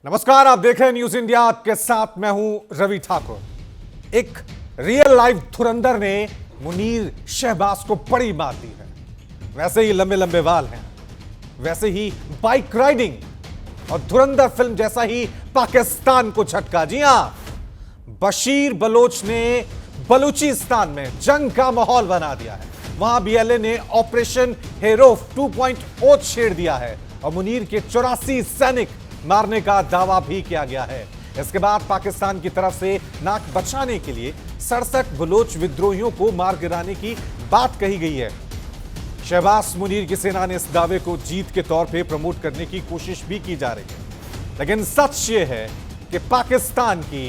नमस्कार, आप देख रहे हैं न्यूज इंडिया। आपके साथ मैं हूं रवि ठाकुर। एक रियल लाइफ धुरंधर ने मुनीर शहबाज को बड़ी मार दी है। वैसे ही लंबे लंबे बाल हैं, वैसे ही बाइक राइडिंग और धुरंधर फिल्म जैसा ही पाकिस्तान को झटका। जी हां, बशीर बलोच ने बलूचिस्तान में जंग का माहौल बना दिया है। वहां बीएलए ने ऑपरेशन हेरोफ 2.0 छेड़ दिया है और मुनीर के 84 सैनिक मारने का दावा भी किया गया है। इसके बाद पाकिस्तान की तरफ से नाक बचाने के लिए 67 बलोच विद्रोहियों को मार गिराने की बात कही गई है। शहबाज मुनीर की सेना ने इस दावे को जीत के तौर पे प्रमोट करने की कोशिश भी की जा रही है, लेकिन सच ये है कि पाकिस्तान की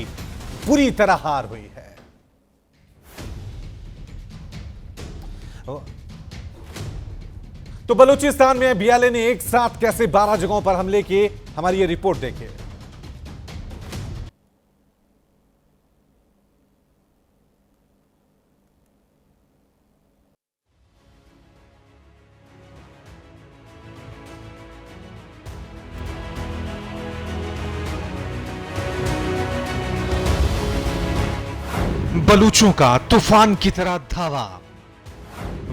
बुरी तरह हार हुई है। तो बलूचिस्तान में बीएलए ने एक साथ कैसे 12 जगहों पर हमले किए, हमारी ये रिपोर्ट देखिए। बलूचों का तूफान की तरह धावा।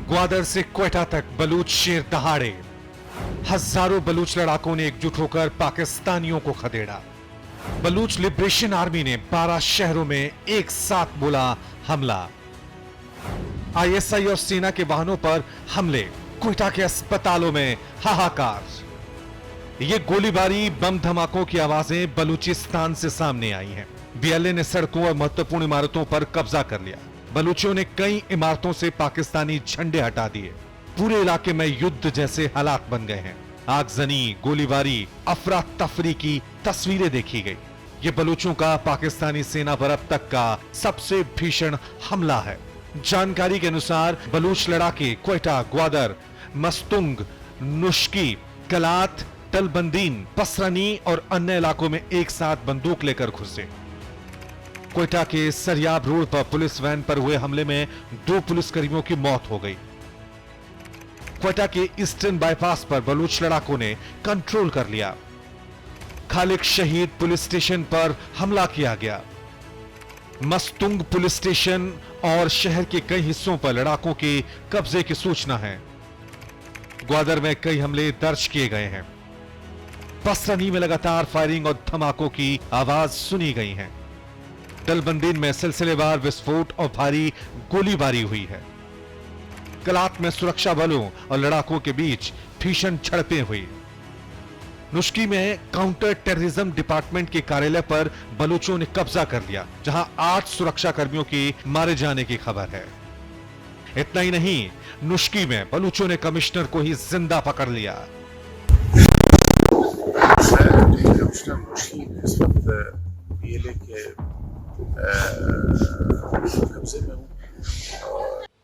ग्वादर से क्वेटा तक बलूच शेर दहाड़े। हजारों बलूच लड़ाकों ने एकजुट होकर पाकिस्तानियों को खदेड़ा। बलूच लिबरेशन आर्मी ने 12 शहरों में एक साथ बोला हमला। आईएसआई और सेना के वाहनों पर हमले। क्वेटा के अस्पतालों में हाहाकार। ये गोलीबारी, बम धमाकों की आवाजें बलूचिस्तान से सामने आई हैं। बीएलए ने सड़कों और महत्वपूर्ण इमारतों पर कब्जा कर लिया। बलूचियों ने कई इमारतों से पाकिस्तानी झंडे हटा दिए। पूरे इलाके में युद्ध जैसे हालात बन गए हैं। आगजनी, गोलीबारी, अफरा तफरी की तस्वीरें देखी गई। ये बलूचों का पाकिस्तानी सेना पर अब तक का सबसे भीषण हमला है। जानकारी के अनुसार बलूच लड़ाके क्वेटा, ग्वादर, मस्तुंग, नुश्की, कलात, तलबंदीन, पसरानी और अन्य इलाकों में एक साथ बंदूक लेकर घुसे। क्वेटा के सरियाब रोड पर पुलिस वैन पर हुए हमले में 2 पुलिसकर्मियों की मौत हो गई। क्वेटा के ईस्टर्न बाईपास पर बलूच लड़ाकों ने कंट्रोल कर लिया। खालिक शहीद पुलिस स्टेशन पर हमला किया गया। मस्तुंग पुलिस स्टेशन और शहर के कई हिस्सों पर लड़ाकों के कब्जे की सूचना है। ग्वादर में कई हमले दर्ज किए गए हैं। पसरानी में लगातार फायरिंग और धमाकों की आवाज सुनी गई है। तलबंदीन में सिलसिलेवार विस्फोट और भारी गोलीबारी हुई है। कलात में सुरक्षा बलों और लड़ाकों के बीच भीषण झड़पें हुई। नुश्की में काउंटर टेररिज्म डिपार्टमेंट के कार्यालय पर बलूचों ने कब्जा कर लिया, जहां 8 सुरक्षा कर्मियों के मारे जाने की खबर है। इतना ही नहीं, नुश्की में बलूचों ने कमिश्नर को ही जिंदा पकड़ लिया।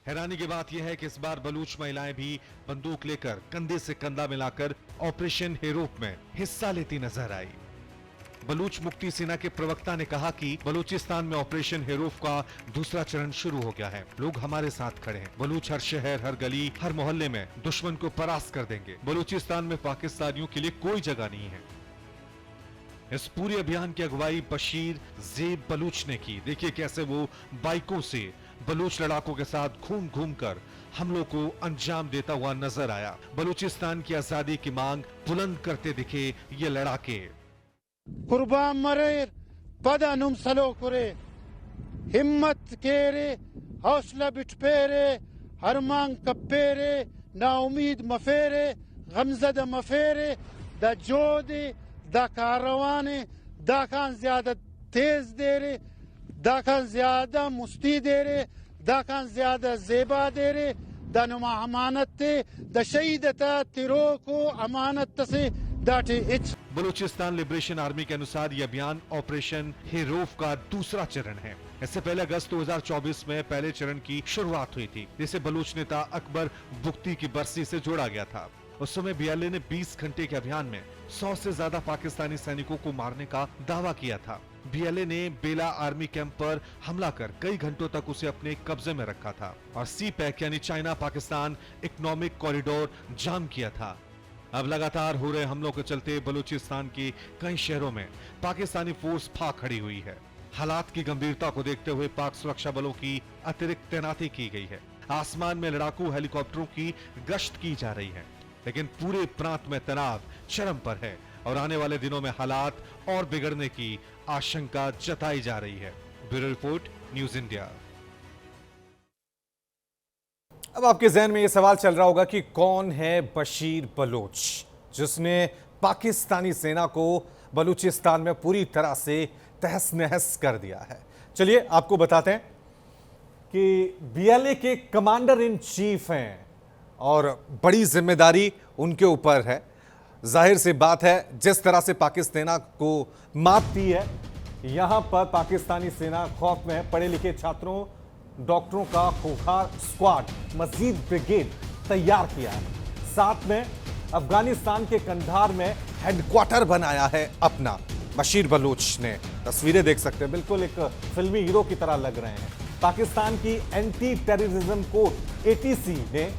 हैरानी की बात यह है कि इस बार बलूच महिलाएं भी बंदूक लेकर कंधे से कंधा मिलाकर ऑपरेशन हेरोफ में हिस्सा लेती नजर आई। बलूच मुक्ति सेना के प्रवक्ता ने कहा कि बलूचिस्तान में ऑपरेशन हेरोफ का दूसरा चरण शुरू हो गया है। लोग हमारे साथ खड़े हैं। बलूच हर शहर, हर गली, हर मोहल्ले में दुश्मन को परास्त कर देंगे। बलूचिस्तान में पाकिस्तानियों के लिए कोई जगह नहीं है। इस पूरे अभियान की अगुवाई बशीर जेब बलूच ने की। देखिए कैसे वो बाइकों से बलूच लड़ाकों के साथ घूम घूम कर हमलों को अंजाम देता हुआ नजर आया। बलूचिस्तान की आजादी की मांग बुलंद करते दिखे ये लड़ाके। कुर्बान मरे पदानुम सलो करे, हिम्मत केरे, हौसला बिठपेरे, हर मांग कपेरे, ना उम्मीद मफेरे, गमजद मफेरे, द जोदे दा कारवाने, दा खान ज्यादा तेज दे रे, दा खान ज्यादा मुस्ती दे रे, दा खान ज्यादा जेबा दे रे, दा नुमा अमानत ते, द शहीदता तिरो को अमानत से दाटे इच। बलूचिस्तान लिबरेशन आर्मी के अनुसार यह अभियान ऑपरेशन हेरोफ का दूसरा चरण है। इससे पहले अगस्त 2024 में पहले चरण की शुरुआत हुई थी, जिसे बलूच नेता अकबर बुख्ती की बरसी से जोड़ा गया था। उस समय बीएलए ने 20 घंटे के अभियान में 100 से ज्यादा पाकिस्तानी सैनिकों को मारने का दावा किया था। बीएलए ने बेला आर्मी कैंप पर हमला कर कई घंटों तक उसे अपने कब्जे में रखा था और सी पैक यानी चाइना पाकिस्तान इकोनॉमिक कॉरिडोर जाम किया था। अब लगातार हो रहे हमलों के चलते बलूचिस्तान के कई शहरों में पाकिस्तानी फोर्स फाक खड़ी हुई है। हालात की गंभीरता को देखते हुए पाक सुरक्षा बलों की अतिरिक्त तैनाती की गई है। आसमान में लड़ाकू हेलीकॉप्टरों की गश्त की जा रही है, लेकिन पूरे प्रांत में तनाव चरम पर है और आने वाले दिनों में हालात और बिगड़ने की आशंका जताई जा रही है। Bureau report, news India. अब आपके जहन में यह सवाल चल रहा होगा कि कौन है बशीर बलोच, जिसने पाकिस्तानी सेना को बलूचिस्तान में पूरी तरह से तहस नहस कर दिया है। चलिए आपको बताते हैं कि बीएलए के कमांडर इन चीफ हैं और बड़ी जिम्मेदारी उनके ऊपर है। जाहिर सी बात है, जिस तरह से पाकिस्तानी सेना को मात दी है, यहां पर पाकिस्तानी सेना खौफ में है। पढ़े लिखे छात्रों, डॉक्टरों का खूंखार स्क्वाड, मजीद ब्रिगेड तैयार किया है। साथ में अफगानिस्तान के कंधार में हेडक्वार्टर बनाया है अपना बशीर बलूच ने। तस्वीरें देख सकते हैं, बिल्कुल एक फिल्मी हीरो की तरह लग रहे हैं। पाकिस्तान की एंटी टेररिज्म कोर्ट एटीसी ने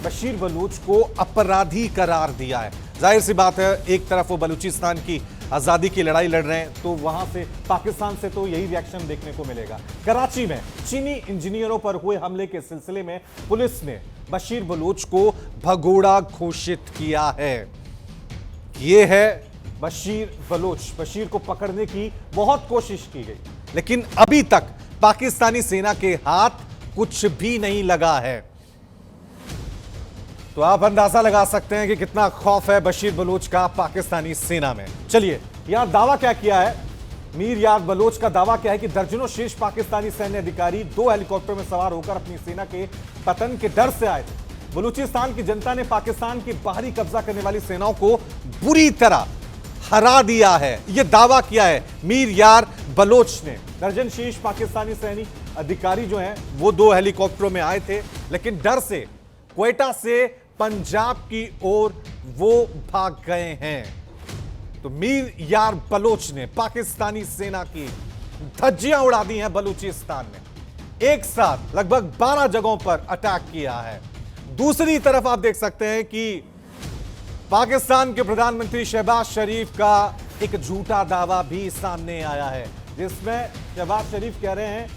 बशीर बलूच को अपराधी करार दिया है। जाहिर सी बात है, एक तरफ वो बलूचिस्तान की आज़ादी की लड़ाई लड़ रहे हैं, तो वहां से पाकिस्तान से तो यही रिएक्शन देखने को मिलेगा। कराची में चीनी इंजीनियरों पर हुए हमले के सिलसिले में पुलिस ने बशीर बलूच को भगोड़ा घोषित किया है। यह है बशीर बलूच। बशीर को पकड़ने की बहुत कोशिश की गई, लेकिन अभी तक पाकिस्तानी सेना के हाथ कुछ भी नहीं लगा है। तो आप अंदाजा लगा सकते हैं कि कितना खौफ है बशीर बलूच का पाकिस्तानी सेना में। चलिए, यहां दावा क्या किया है मीर यार बलोच का दावा क्या है कि दर्जनों शीर्ष पाकिस्तानी सैन्य अधिकारी 2 हेलीकॉप्टर में सवार होकर अपनी सेना के पतन के डर से आए थे। बलूचिस्तान की जनता ने पाकिस्तान की बाहरी कब्जा करने वाली सेनाओं को बुरी तरह हरा दिया है, यह दावा किया है मीर यार बलोच ने। दर्जन शीर्ष पाकिस्तानी सैनिक अधिकारी जो हैं वो 2 हेलीकॉप्टरों में आए थे, लेकिन डर से क्वेटा से पंजाब की ओर वो भाग गए हैं। तो मीर यार बलोच ने पाकिस्तानी सेना की धज्जियां उड़ा दी हैं। बलूचिस्तान में एक साथ लगभग 12 जगहों पर अटैक किया है। दूसरी तरफ आप देख सकते हैं कि पाकिस्तान के प्रधानमंत्री शहबाज शरीफ का एक झूठा दावा भी सामने आया है, जिसमें शहबाज शरीफ कह रहे हैं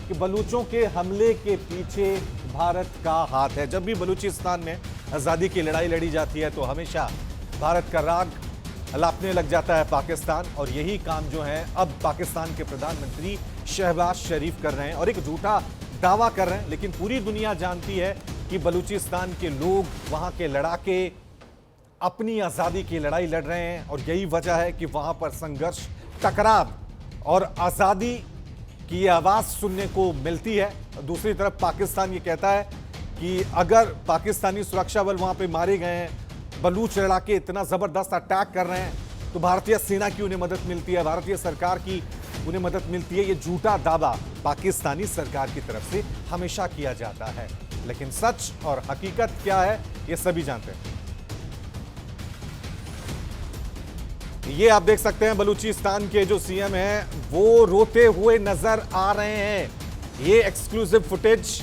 कि बलूचों के हमले के पीछे भारत का हाथ है। जब भी बलूचिस्तान में आज़ादी की लड़ाई लड़ी जाती है तो हमेशा भारत का राग अलापने लग जाता है पाकिस्तान, और यही काम जो है अब पाकिस्तान के प्रधानमंत्री शहबाज शरीफ कर रहे हैं और एक झूठा दावा कर रहे हैं। लेकिन पूरी दुनिया जानती है कि बलूचिस्तान के लोग, वहां के लड़ाके अपनी आज़ादी की लड़ाई लड़ रहे हैं, और यही वजह है कि वहां पर संघर्ष, टकराव और आज़ादी की आवाज़ सुनने को मिलती है। दूसरी तरफ पाकिस्तान ये कहता है कि अगर पाकिस्तानी सुरक्षा बल वहां पे मारे गए हैं, बलूच लड़ाके इतना ज़बरदस्त अटैक कर रहे हैं, तो भारतीय सेना की उन्हें मदद मिलती है, भारतीय सरकार की उन्हें मदद मिलती है। ये झूठा दावा पाकिस्तानी सरकार की तरफ से हमेशा किया जाता है, लेकिन सच और हकीकत क्या है ये सभी जानते हैं। ये आप देख सकते हैं बलूचिस्तान के जो सीएम हैं वो रोते हुए नजर आ रहे हैं। ये एक्सक्लूसिव फुटेज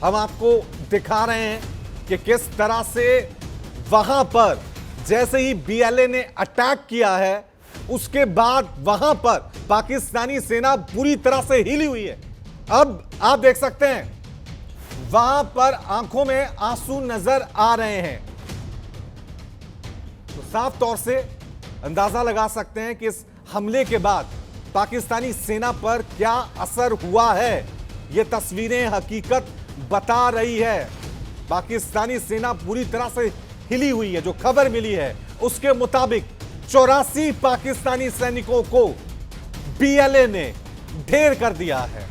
हम आपको दिखा रहे हैं कि किस तरह से वहां पर जैसे ही बीएलए ने अटैक किया है, उसके बाद वहां पर पाकिस्तानी सेना पूरी तरह से हिली हुई है। अब आप देख सकते हैं वहां पर आंखों में आंसू नजर आ रहे हैं। तो साफ तौर से अंदाजा लगा सकते हैं कि इस हमले के बाद पाकिस्तानी सेना पर क्या असर हुआ है। यह तस्वीरें हकीकत बता रही है। पाकिस्तानी सेना पूरी तरह से हिली हुई है। जो खबर मिली है उसके मुताबिक 84 पाकिस्तानी सैनिकों को बीएलए ने ढेर कर दिया है।